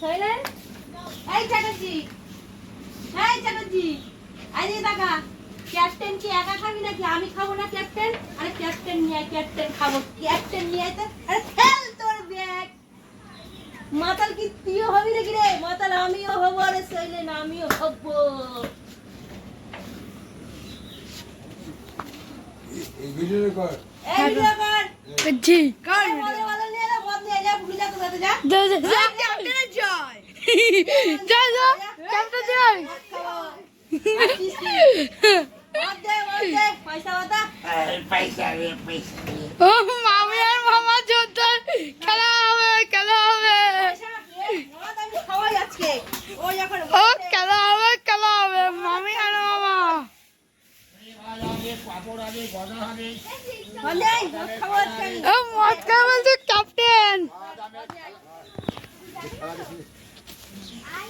শৈলেন, এই চ্যাটার্জি, এই চ্যাটার্জি, আরে দাদা, ক্যাপ্টেন কি একা খাবি নাকি আমি খাবো না ক্যাপ্টেন? আরে ক্যাপ্টেন নিয়ে আয়, ক্যাপ্টেন খাবো, ক্যাপ্টেন নিয়ে আয় তো। আরে ফেল তোর ব্যাগ। মাতাল কি তুইও হবি নাকি রে? মাতাল আমিও হবো। আরে শৈলেন আমিও হবো। এই ভিডিও কর। এই ভিডিও কর। জি কর বলে বলে নিয়ে যা, বদ নিয়ে যা, ভুলে যা তো সাথে যা। যা যা যা ক্যাপ্টেনের জয়। যা যা ক্যাপ্টেন জয় ও মামি আর মামা জোরদার খেলা হবে খেলা হবে ও খেলা হবে খেলা হবে মামি আর মামা ও মদ খাওয়া বলছে ক্যাপ্টেন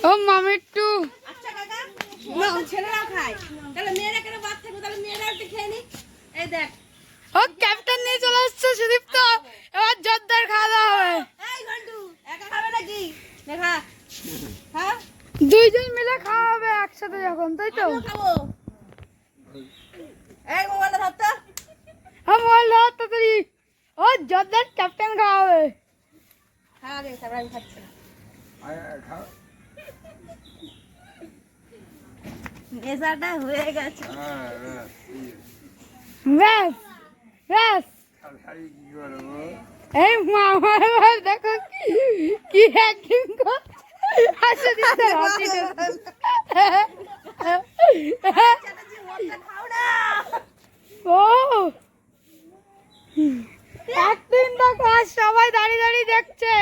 ও মামি একটু ছেলেরা খায় তাহলে মেয়েরা কেন বাদ থাকবে? তাহলে মেয়েরা একটু খেয়ে নি। এই দেখ, ও ক্যাপ্টেন নিয়ে চলে আসছে সুদীপ্ত এবার জোরদার খাওয়া দাওয়া হবে এই ঘন্টু একা খাবে নাকি? দেখা হ্যাঁ দুইজন মিলে খাওয়া হবে একসাথে যখন তাই তো আমিও খাবো। এই মোবাইলটা ধরতো। হ্যাঁ মোবাইল ধর তাড়াতাড়ি ও জোরদার ক্যাপ্টেন খাওয়া হবে খা আগে, তারপর আমি খাচ্ছি। নেশাটা হয়ে গেছে। ব্যাস ব্যাস এই মামা এবার দেখো কি অ্যাক্টিং করছে হাসি দিতে হাসি ও অ্যাক্টিং দেখো আর সবাই দাঁড়িয়ে দাঁড়িয়ে দেখছে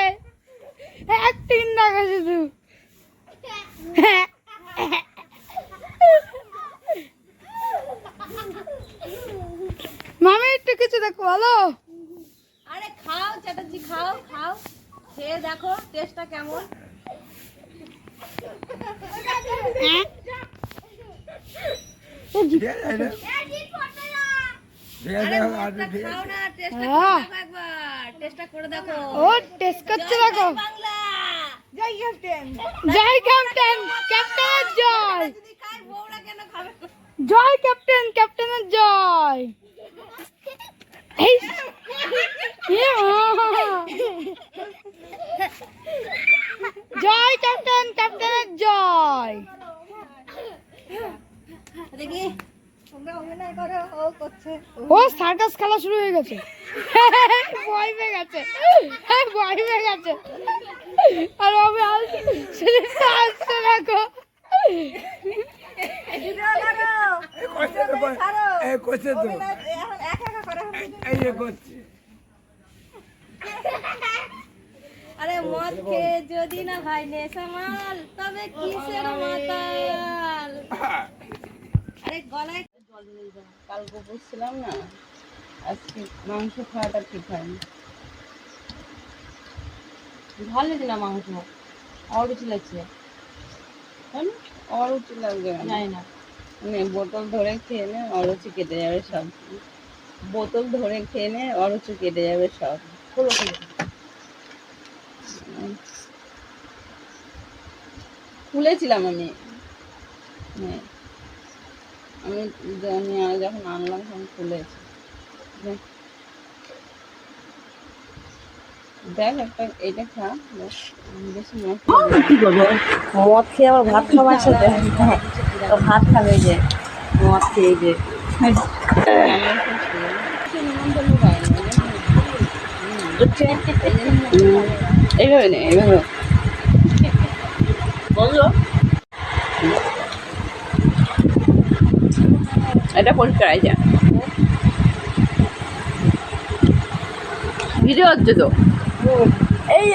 অ্যাক্টিং দেখো শুধু মামি একটু কিছু দেখো ভালো আরে খাও চ্যাটার্জি, খাও খাও, খেয়ে দেখো টেস্টটা কেমন। খাও না, টেস্টটা একবার টেস্টটা করে দেখো। ও টেস্ট করছে দেখো বাংলা জয় ক্যাপ্টেন। জয় ক্যাপ্টেন ক্যাপ্টেনের জয় যদি খাই বউরা কেন খাবে? জয় ক্যাপ্টেন ক্যাপ্টেনের জয় এই ইয়ে জয় ক্যাপ্টেন ক্যাপ্টেনের জয় দেখি তোমরা অভিনয় করো, ও করছে। ও সার্কাস খেলা শুরু হয়ে গেছে ভয় পেয়ে গেছে ভয় পেয়ে গেছে আর আমি আসছে দেখো ভিডিও করো, ছাড়ো। অভিনয় এখন একা একা করো। আরে মদ খেয়ে যদি না হয় নেশা মাল, তবে কিসের মাতাল? আরে গলায় কালকে বুঝছিলাম না, আজকে মাংস খাওয়াটা ঠিক হয়নি। ভালো লাগছে না মাংস, অরুচি লাগছে। অরুচি লাগবে জানি না, মানে বোতল ধরে খেয়ে নে অরুচি কেটে যাবে সব। বোতল ধরে খেয়ে নে অরুচি কেটে যাবে সব। খুলেছিলাম আমি, হ্যাঁ আমি যখন আনলাম তখন খুলেছি। দেখ একটা এটা খা, বেশি মদ খেয়ে আবার ভাত খাওয়ার সাথে ভাত খাবে যে মদ খেয়ে যে এইভাবে নেই, এইভাবে বললো এটা পরিষ্কার আছে ভিডিও হচ্ছে তো এই